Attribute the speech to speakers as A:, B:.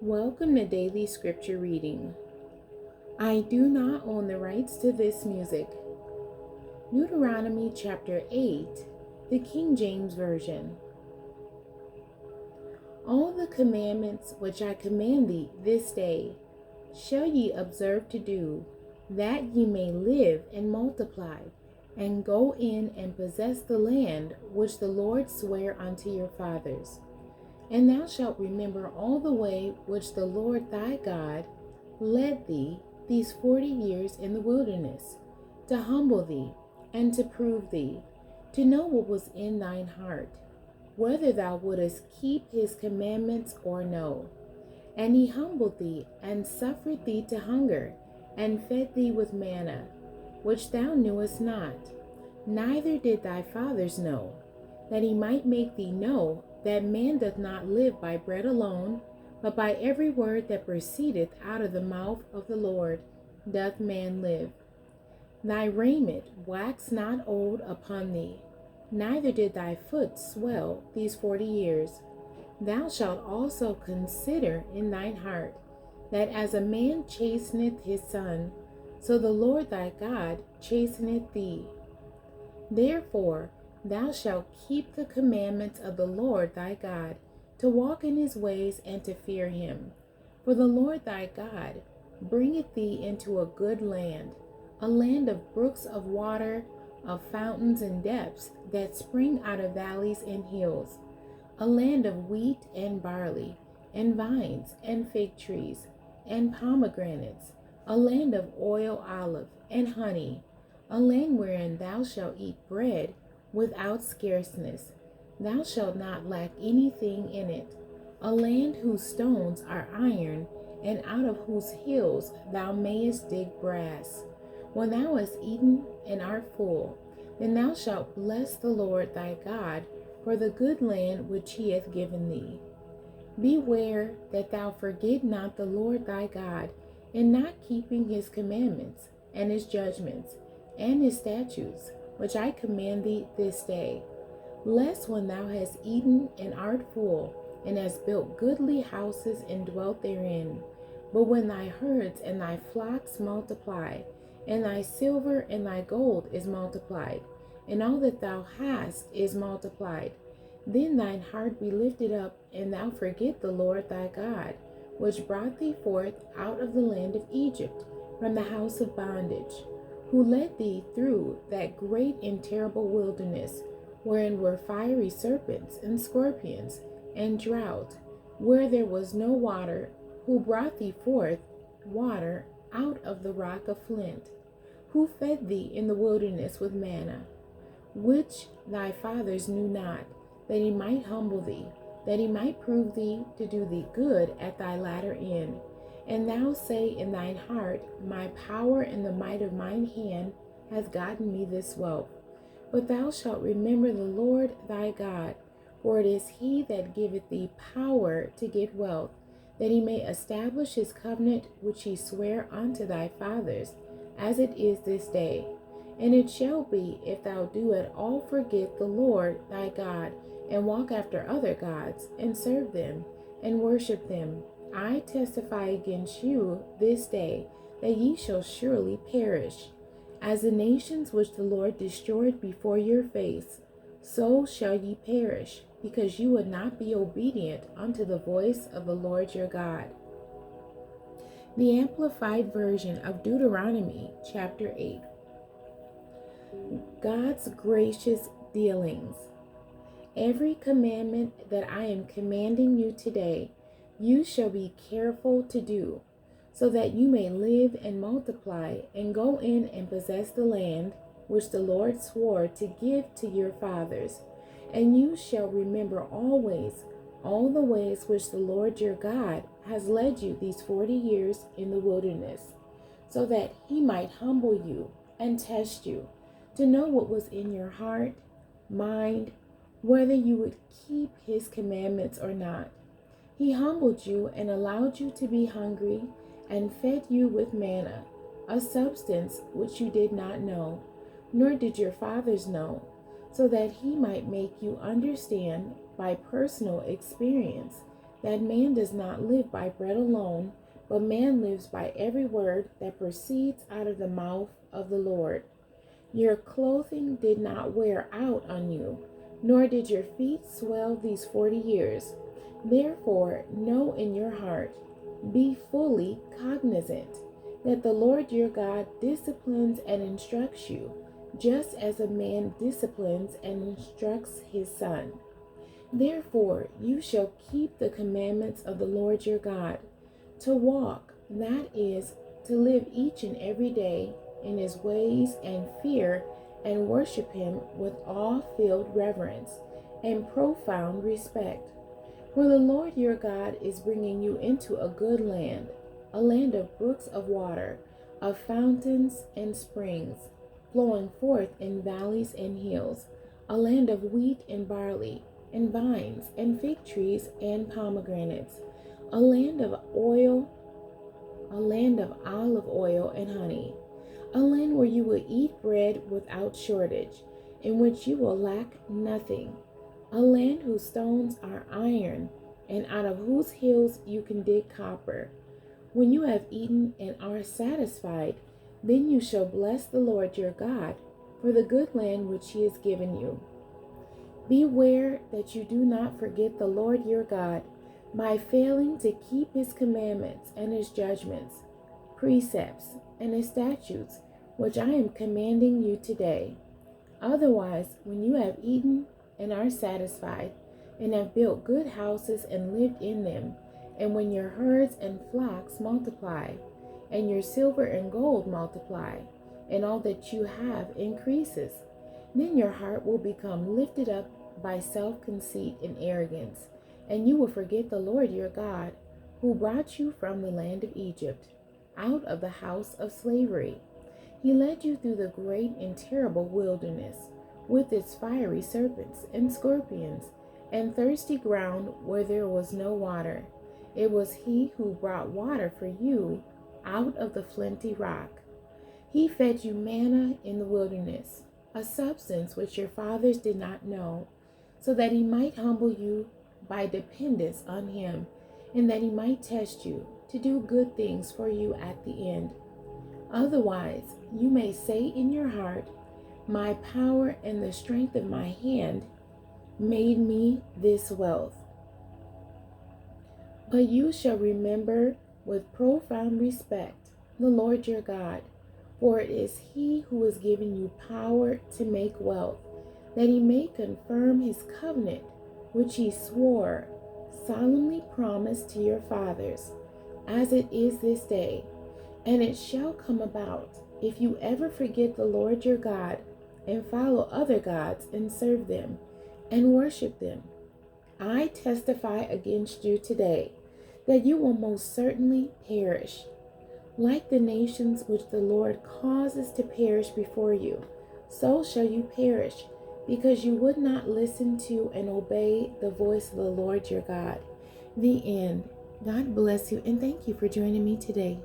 A: Welcome to Daily Scripture Reading. I do not own the rights to this music. Deuteronomy chapter 8, the King James Version. All the commandments which I command thee this day shall ye observe to do, that ye may live and multiply, and go in and possess the land which the Lord sware unto your fathers. And thou shalt remember all the way which the Lord thy God led thee these 40 years in the wilderness, to humble thee, and to prove thee, to know what was in thine heart, whether thou wouldest keep his commandments or no. And he humbled thee, and suffered thee to hunger, and fed thee with manna, which thou knewest not, neither did thy fathers know, that he might make thee know that man doth not live by bread alone, but by every word that proceedeth out of the mouth of the Lord doth man live. Thy raiment waxed not old upon thee, neither did thy foot swell these 40 years. Thou shalt also consider in thine heart, that as a man chasteneth his son, so the Lord thy God chasteneth thee. Therefore thou shalt keep the commandments of the Lord thy God, to walk in his ways and to fear him. For the Lord thy God bringeth thee into a good land, a land of brooks of water, of fountains and depths that spring out of valleys and hills, a land of wheat and barley, and vines and fig trees, and pomegranates, a land of oil, olive, and honey, a land wherein thou shalt eat bread without scarceness. Thou shalt not lack anything in it. A land whose stones are iron, and out of whose hills thou mayest dig brass. When thou hast eaten and art full, then thou shalt bless the Lord thy God for the good land which he hath given thee. Beware that thou forget not the Lord thy God, in not keeping his commandments, and his judgments, and his statutes, which I command thee this day, lest when thou hast eaten and art full, and hast built goodly houses and dwelt therein, but when thy herds and thy flocks multiply, and thy silver and thy gold is multiplied, and all that thou hast is multiplied, then thine heart be lifted up, and thou forget the Lord thy God, which brought thee forth out of the land of Egypt, from the house of bondage, who led thee through that great and terrible wilderness, wherein were fiery serpents and scorpions, and drought, where there was no water, who brought thee forth water out of the rock of flint, who fed thee in the wilderness with manna, which thy fathers knew not, that he might humble thee, that he might prove thee to do thee good at thy latter end. And thou say in thine heart, my power and the might of mine hand hath gotten me this wealth. But thou shalt remember the Lord thy God, for it is he that giveth thee power to get wealth, that he may establish his covenant which he sware unto thy fathers, as it is this day. And it shall be, if thou do at all forget the Lord thy God, and walk after other gods, and serve them, and worship them, I testify against you this day, that ye shall surely perish. As the nations which the Lord destroyed before your face, so shall ye perish, because you would not be obedient unto the voice of the Lord your God. The Amplified Version of Deuteronomy chapter 8. God's gracious dealings. Every commandment that I am commanding you today, you shall be careful to do, so that you may live and multiply, and go in and possess the land which the Lord swore to give to your fathers. And you shall remember always all the ways which the Lord your God has led you these 40 years in the wilderness, so that he might humble you and test you, to know what was in your heart, mind, whether you would keep his commandments or not. He humbled you and allowed you to be hungry, and fed you with manna, a substance which you did not know, nor did your fathers know, so that he might make you understand by personal experience that man does not live by bread alone, but man lives by every word that proceeds out of the mouth of the Lord. Your clothing did not wear out on you, nor did your feet swell these 40 years. Therefore, know in your heart, be fully cognizant, that the Lord your God disciplines and instructs you, just as a man disciplines and instructs his son. Therefore, you shall keep the commandments of the Lord your God, to walk, that is, to live each and every day in his ways, and fear and worship him with awe-filled reverence and profound respect. For the Lord your God is bringing you into a good land, a land of brooks of water, of fountains and springs, flowing forth in valleys and hills, a land of wheat and barley, and vines and fig trees and pomegranates, a land of olive oil and honey, a land where you will eat bread without shortage, in which you will lack nothing, a land whose stones are iron, and out of whose hills you can dig copper. When you have eaten and are satisfied, then you shall bless the Lord your God for the good land which he has given you. Beware that you do not forget the Lord your God by failing to keep his commandments and his judgments, precepts, and his statutes, which I am commanding you today. Otherwise, when you have eaten and are satisfied, and have built good houses and lived in them, and when your herds and flocks multiply, and your silver and gold multiply, and all that you have increases, then your heart will become lifted up by self-conceit and arrogance, and you will forget the Lord your God, who brought you from the land of Egypt, out of the house of slavery. He led you through the great and terrible wilderness, with its fiery serpents and scorpions, and thirsty ground where there was no water. It was he who brought water for you out of the flinty rock. He fed you manna in the wilderness, a substance which your fathers did not know, so that he might humble you by dependence on him, and that he might test you to do good things for you at the end. Otherwise, you may say in your heart, my power and the strength of my hand made me this wealth. But you shall remember with profound respect the Lord your God, for it is he who has given you power to make wealth, that he may confirm his covenant, which he swore, solemnly promised to your fathers, as it is this day. And it shall come about, if you ever forget the Lord your God, and follow other gods and serve them, and worship them, I testify against you today, that you will most certainly perish. Like the nations which the Lord causes to perish before you, so shall you perish, because you would not listen to and obey the voice of the Lord your God. The end. God bless you, and thank you for joining me today.